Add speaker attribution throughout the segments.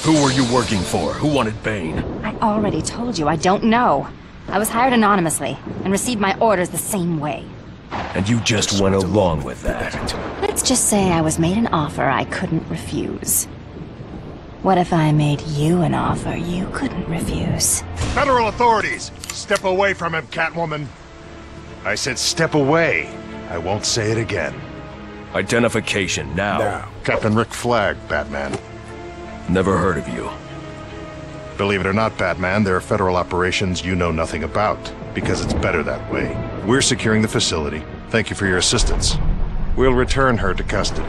Speaker 1: Who were you working for? Who wanted Bane?
Speaker 2: I already told you I don't know. I was hired anonymously, and received my orders the same way.
Speaker 1: And you just went along with that.
Speaker 2: Let's just say I was made an offer I couldn't refuse. What if I made you an offer you couldn't refuse?
Speaker 3: Federal authorities! Step away from him, Catwoman! I said step away. I won't say it again.
Speaker 1: Identification, now.
Speaker 3: Captain Rick Flag, Batman.
Speaker 1: Never heard of you.
Speaker 3: Believe it or not, Batman, there are federal operations you know nothing about, because it's better that way. We're securing the facility. Thank you for your assistance. We'll return her to custody.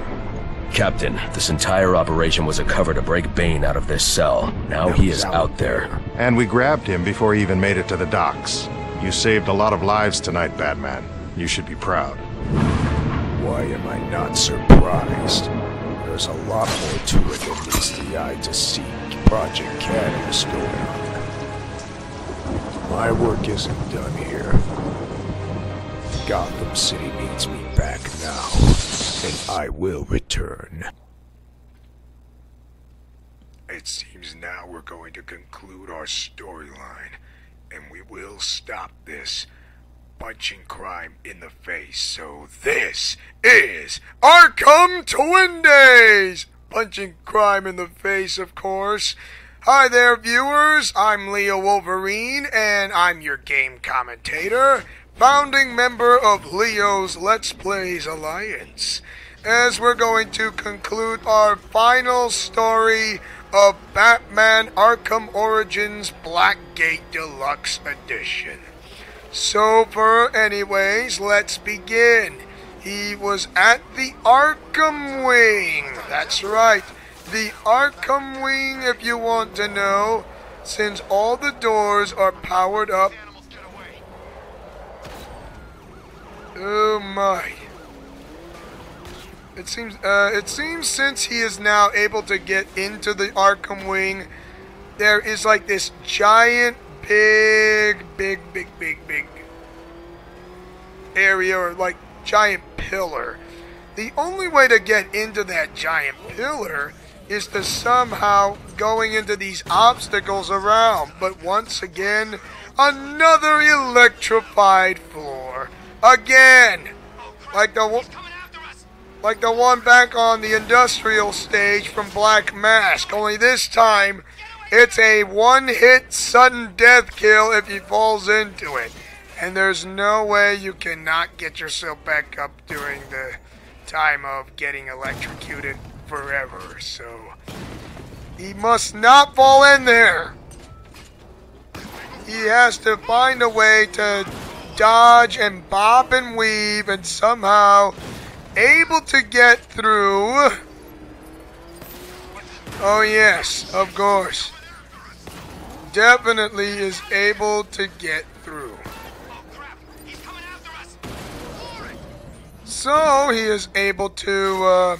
Speaker 1: Captain, this entire operation was a cover to break Bane out of this cell. Now he is out there.
Speaker 3: And we grabbed him before he even made it to the docks. You saved a lot of lives tonight, Batman. You should be proud.
Speaker 4: Why am I not surprised? There's a lot more to it than meets the eye to see. Project Catalyst going on. My work isn't done here. Gotham City needs me back now, and I will return. It seems now we're going to conclude our storyline, and we will stop this punching crime in the face. So this is Arkham Twin Days! Punching crime in the face, of course. Hi there, viewers. I'm Leo Wolverine, and I'm your game commentator, founding member of Leo's Let's Plays Alliance, as we're going to conclude our final story of Batman Arkham Origins Blackgate Deluxe Edition. So anyways, let's begin. He was at the Arkham Wing. That's right. The Arkham Wing, if you want to know, since all the doors are powered up. Oh my. It seems since he is now able to get into the Arkham Wing, there is like this giant, big area, or like giant pillar. The only way to get into that giant pillar is to somehow going into these obstacles around. But once again, another electrified floor. Again! Like the one back on the industrial stage from Black Mask. Only this time, it's a one-hit sudden death kill if he falls into it. And there's no way you cannot get yourself back up during the time of getting electrocuted forever. So, he must not fall in there. He has to find a way to dodge and bob and weave and somehow able to get through. Oh yes, of course. Definitely is able to get through. So he is able to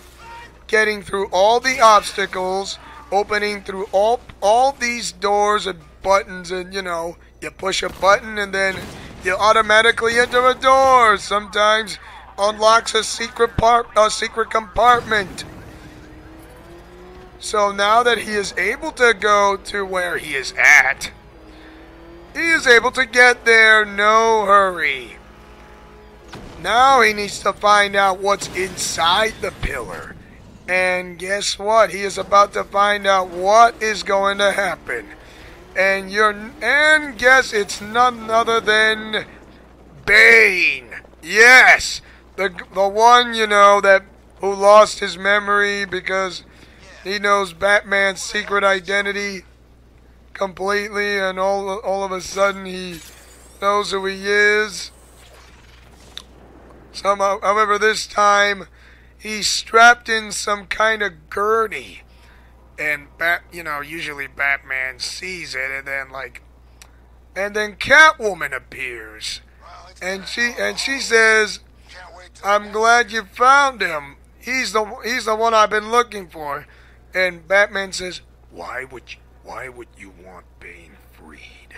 Speaker 4: getting through all the obstacles, opening through all these doors and buttons, and you know, you push a button and then you automatically enter a door. Sometimes unlocks a secret compartment. So now that he is able to go to where he is at, he is able to get there, no hurry. Now he needs to find out what's inside the pillar. And guess what? He is about to find out what is going to happen. And guess it's none other than Bane. Yes, the one, you know, who lost his memory because he knows Batman's secret identity completely, and all of a sudden he knows who he is. Somehow, however, this time he's strapped in some kind of gurney, and usually Batman sees it, and then Catwoman appears, and she says, "I'm glad you found him. He's the one I've been looking for." And Batman says, "Why would you want Bane freed?"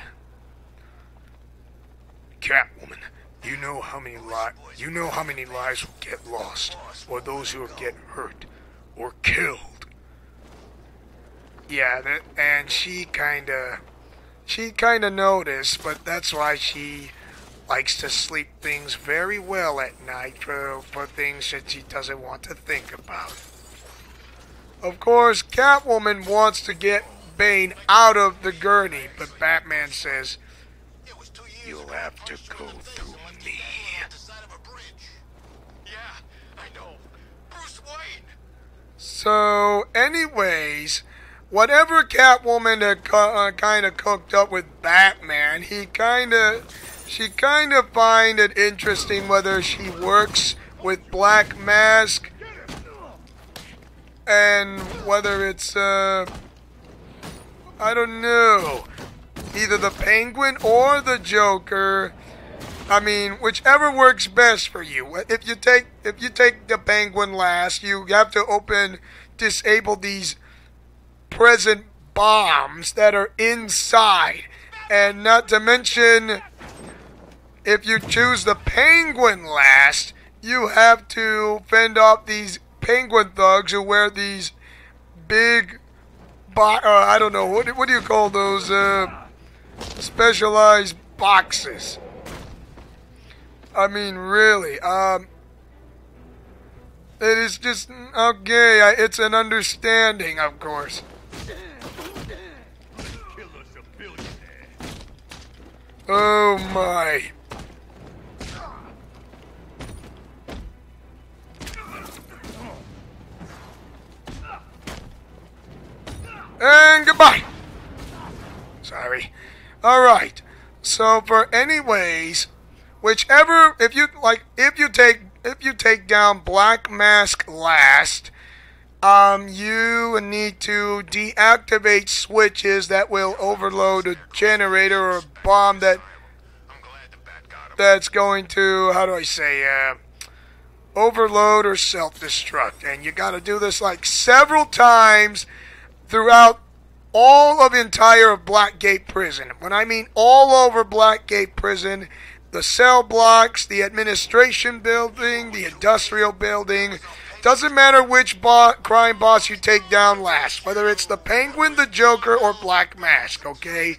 Speaker 4: Catwoman, you know how many lives will get lost, or those who will get hurt or killed Yeah, and she kinda noticed, but that's why she likes to sleep things very well at night for things that she doesn't want to think about. Of course, Catwoman wants to get Bane out of the gurney, but Batman says, "You'll have to go through me." So, anyways, whatever Catwoman had kind of cooked up with Batman, she kind of find it interesting whether she works with Black Mask and whether it's I don't know, either the Penguin or the Joker. I mean, whichever works best for you. If you take the Penguin last, you have to disable these present bombs that are inside. And not to mention, if you choose the Penguin last, you have to fend off these Penguin thugs who wear these big, I don't know, what do you call those, specialized boxes? I mean, really, it is just, okay, it's an understanding, of course. Oh my. And goodbye. Sorry. Alright. So for anyways, whichever, if you take down Black Mask last, you need to deactivate switches that will overload a generator or a bomb that's going to, how do I say, overload or self-destruct. And you gotta do this like several times throughout all of entire Blackgate prison. When I mean all over Blackgate prison, the cell blocks, the administration building, the industrial building, doesn't matter which crime boss you take down last, whether it's the Penguin, the Joker, or Black Mask, okay?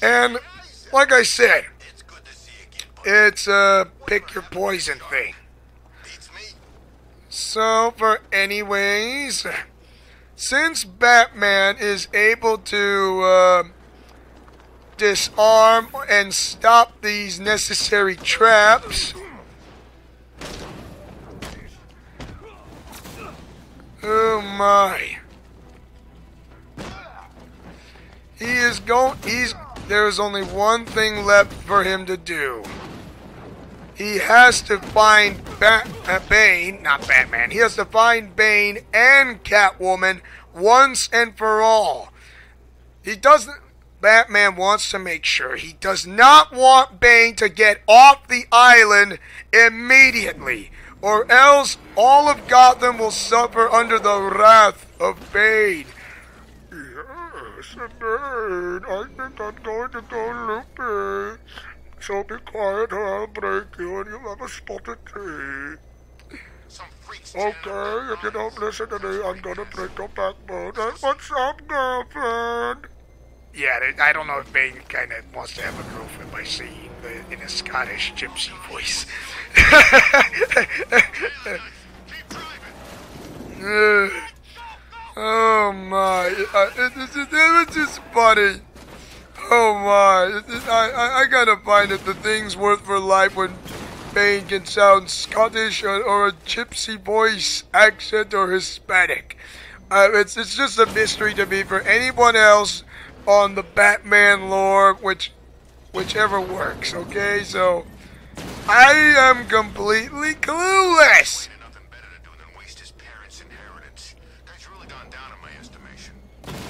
Speaker 4: And, like I said, it's a pick your poison thing. So, for anyways, since Batman is able to disarm and stop these necessary traps, oh my. There's only one thing left for him to do. He has to find Bane, not Batman, he has to find Bane and Catwoman once and for all. Batman wants to make sure he does not want Bane to get off the island immediately, or else all of Gotham will suffer under the wrath of Bane. Yes, Bane, I think I'm going to go loopy. So be quiet or I'll break you and you'll have a spotted tea. Okay, if you don't listen to me, I'm gonna break your backbone. And what's up, girlfriend? Yeah, I don't know if Bane kind of wants to have a girlfriend by singing in a Scottish gypsy voice. Oh my, it was just funny. Oh my, I gotta find it the things worth for life when Bane can sound Scottish or a gypsy voice accent or Hispanic. It's just a mystery to me for anyone else on the Batman lore, whichever works, okay? So, I am completely clueless!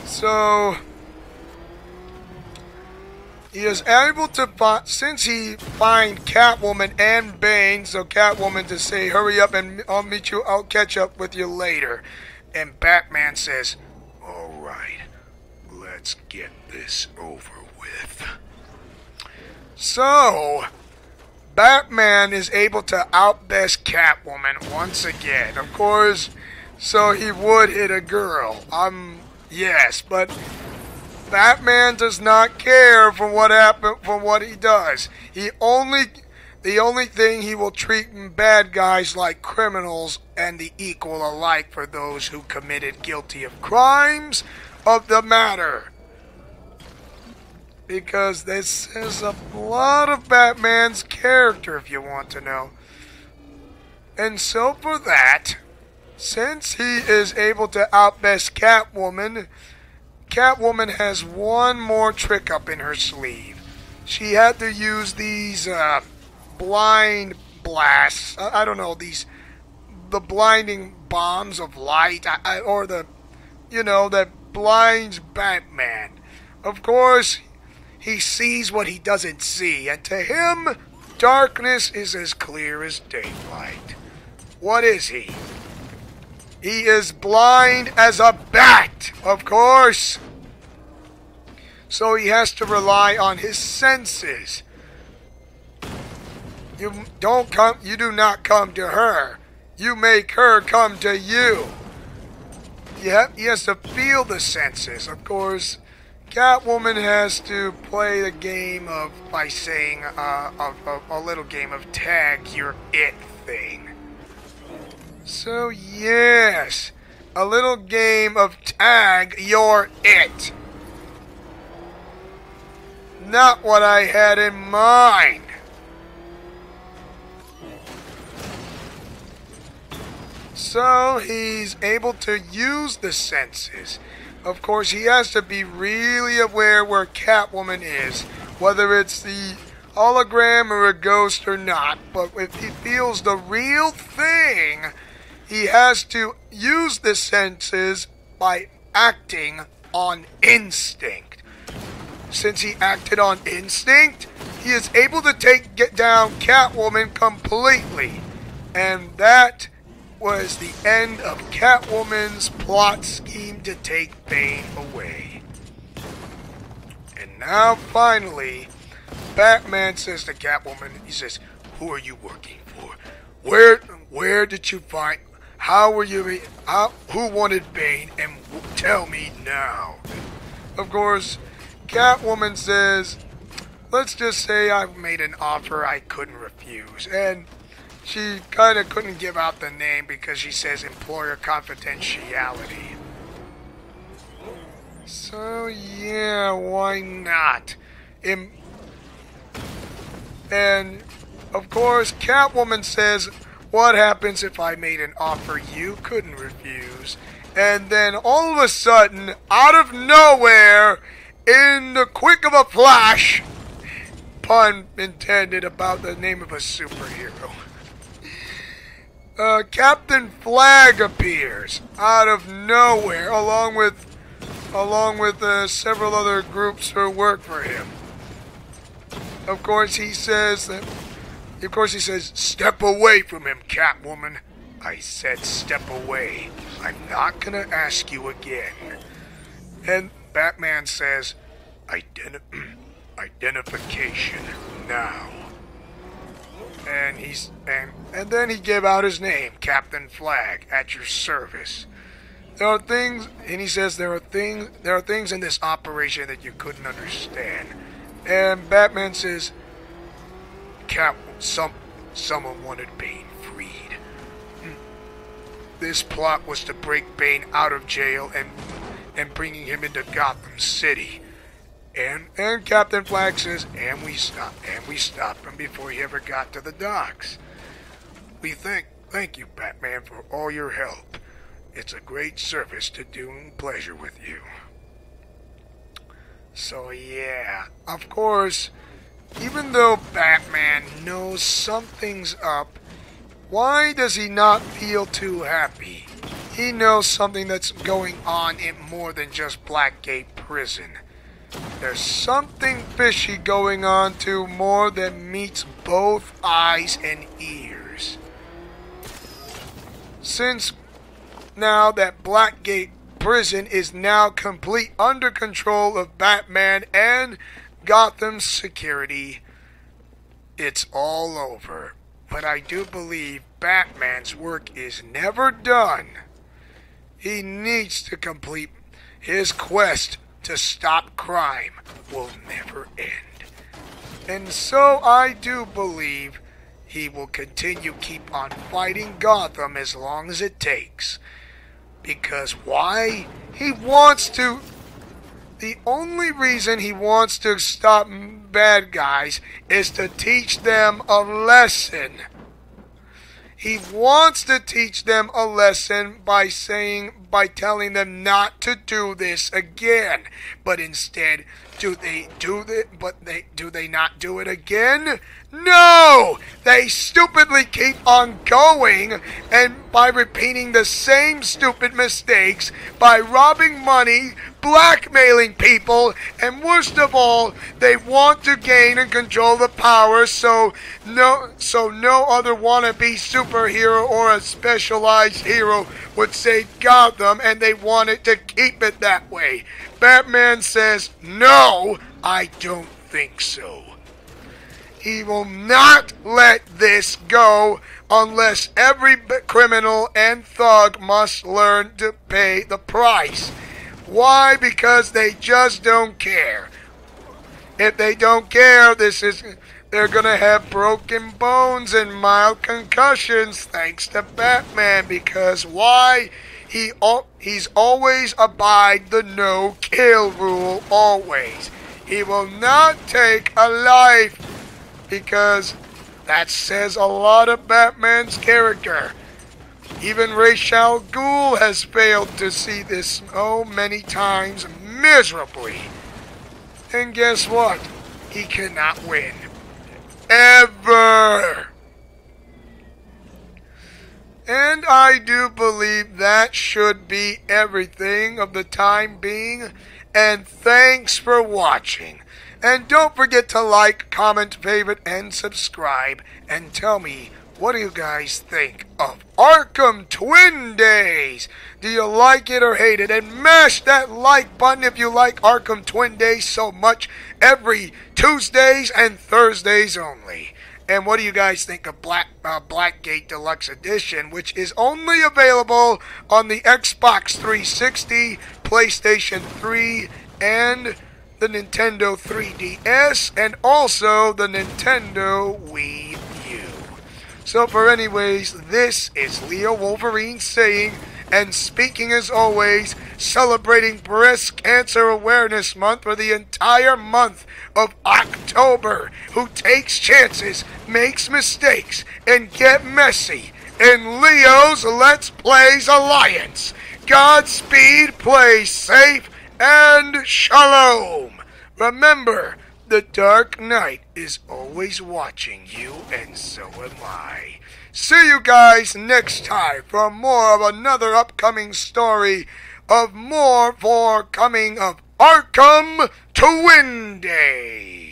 Speaker 4: So, he is able to find, since he find Catwoman and Bane, so Catwoman to say, hurry up and I'll catch up with you later. And Batman says, alright, let's get this over with. So, Batman is able to outbest Catwoman once again. Of course, so he would hit a girl. Yes, but Batman does not care for what happened, for what he does. The only thing he will treat bad guys like criminals and the equal alike for those who committed guilty of crimes of the matter. Because this is a lot of Batman's character, if you want to know. And so for that, since he is able to outbest Catwoman, Catwoman has one more trick up in her sleeve. She had to use these blind blasts. I don't know, the blinding bombs of light, or that blinds Batman. Of course, he sees what he doesn't see, and to him, darkness is as clear as daylight. What is he? He is blind as a bat, of course. So he has to rely on his senses. You do not come to her. You make her come to you. Yep, he has to feel the senses. Of course, Catwoman has to play the game by saying a little game of tag your it thing. So yes, a little game of tag your it. Not what I had in mind. So he's able to use the senses. Of course, he has to be really aware where Catwoman is, whether it's the hologram or a ghost or not. But if he feels the real thing, he has to use the senses by acting on instinct. Since he acted on instinct, he is able to get down Catwoman completely. And that was the end of Catwoman's plot scheme to take Bane away. And now finally, Batman says to Catwoman, he says, "Who are you working for? Where did you find, who wanted Bane, and tell me now." Of course, Catwoman says, let's just say I've made an offer I couldn't refuse, and she kind of couldn't give out the name because she says employer confidentiality. So yeah, why not? And of course, Catwoman says, what happens if I made an offer you couldn't refuse? And then all of a sudden, out of nowhere, in the quick of a flash, pun intended about the name of a superhero, Captain Flag appears out of nowhere, along with several other groups who work for him. Of course, he says, "Step away from him, Catwoman." I said, "Step away. I'm not gonna ask you again." And Batman says, "Identification now." And then he gave out his name, Captain Flag, at your service. There are things, and he says there are things in this operation that you couldn't understand. And Batman says, someone wanted Bane freed. This plot was to break Bane out of jail and bringing him into Gotham City. And Captain Flag says, and we stopped him before he ever got to the docks. We thank you, Batman, for all your help. It's a great service to do and pleasure with you. So yeah, of course, even though Batman knows something's up, why does he not feel too happy? He knows something that's going on in more than just Blackgate prison. There's something fishy going on too, more than meets both eyes and ears. Since now that Blackgate prison is now complete under control of Batman and Gotham's security, it's all over. But I do believe Batman's work is never done. He needs to complete his quest to stop crime will never end. And so I do believe he will continue keep on fighting Gotham as long as it takes. Because why? He wants to... The only reason he wants to stop bad guys is to teach them a lesson. He wants to teach them a lesson by telling them not to do this again. But instead, do they not do it again? No! They stupidly keep on going, and by repeating the same stupid mistakes, by robbing money, blackmailing people, and worst of all, they want to gain and control the power so no other wannabe superhero or a specialized hero would save Gotham, and they wanted to keep it that way. Batman says, no, I don't think so. He will not let this go unless every criminal and thug must learn to pay the price. Why? Because they just don't care. If they don't care, they're gonna have broken bones and mild concussions thanks to Batman. Because why? He's always abide the no-kill rule, always. He will not take a life, because that says a lot of Batman's character. Even Ra's al Ghul has failed to see this so many times miserably. And guess what? He cannot win. Ever! And I do believe that should be everything of the time being. And thanks for watching. And don't forget to like, comment, favorite, and subscribe. And tell me, what do you guys think of Arkham Twin Days? Do you like it or hate it? And mash that like button if you like Arkham Twin Days so much, every Tuesdays and Thursdays only. And what do you guys think of Blackgate Deluxe Edition, which is only available on the Xbox 360, PlayStation 3, and the Nintendo 3DS, and also the Nintendo Wii U. So for anyways, this is Leo Wolverine saying, and speaking as always, celebrating Breast Cancer Awareness Month for the entire month of October, who takes chances, makes mistakes, and get messy in Leo's Let's Plays Alliance. Godspeed, play safe, and shalom! Remember, the Dark Knight is always watching you, and so am I. See you guys next time for more of another upcoming story of more forthcoming of Arkham Twin Days.